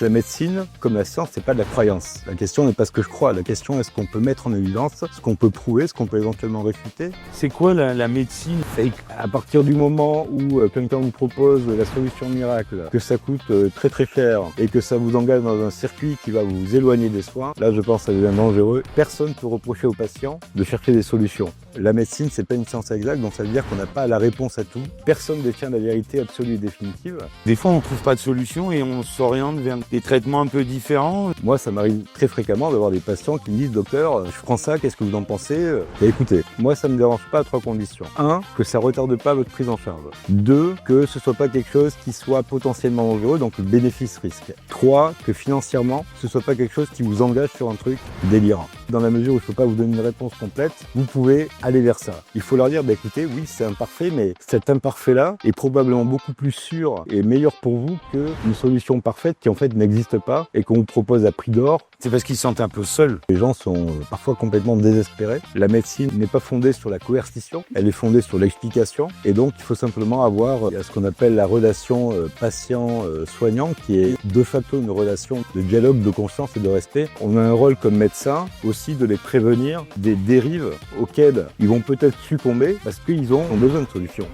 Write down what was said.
La médecine, comme la science, c'est pas de la croyance. La question n'est pas ce que je crois, la question est ce qu'on peut mettre en évidence, ce qu'on peut prouver, ce qu'on peut éventuellement réfuter. C'est quoi la médecine? Et à partir du moment où quelqu'un vous propose la solution miracle, que ça coûte très très cher et que ça vous engage dans un circuit qui va vous éloigner des soins, là je pense que ça devient dangereux. Personne ne peut reprocher aux patients de chercher des solutions. La médecine, c'est pas une science exacte, donc ça veut dire qu'on n'a pas la réponse à tout. Personne ne détient la vérité absolue et définitive. Des fois, on trouve pas de solution et on s'oriente vers des traitements un peu différents. Moi, ça m'arrive très fréquemment d'avoir des patients qui me disent « Docteur, je prends ça, qu'est-ce que vous en pensez ?» Et écoutez, moi, ça me dérange pas à 3 conditions. 1, que ça retarde pas votre prise en charge. 2, que ce soit pas quelque chose qui soit potentiellement dangereux, donc le bénéfice-risque. 3, que financièrement, ce soit pas quelque chose qui vous engage sur un truc délirant. Dans la mesure où je peux pas vous donner une réponse complète, vous pouvez aller vers ça. Il faut leur dire, bah écoutez, oui, c'est imparfait, mais cet imparfait-là est probablement beaucoup plus sûr et meilleur pour vous qu'une solution parfaite qui en fait n'existe pas et qu'on vous propose à prix d'or. C'est parce qu'ils se sentent un peu seuls. Les gens sont parfois complètement désespérés. La médecine n'est pas fondée sur la coercition, elle est fondée sur l'explication. Et donc, il faut simplement avoir ce qu'on appelle la relation patient-soignant, qui est de facto une relation de dialogue, de confiance et de respect. On a un rôle comme médecin aussi de les prévenir des dérives auxquelles ils vont peut-être succomber parce qu'ils ont besoin de solutions.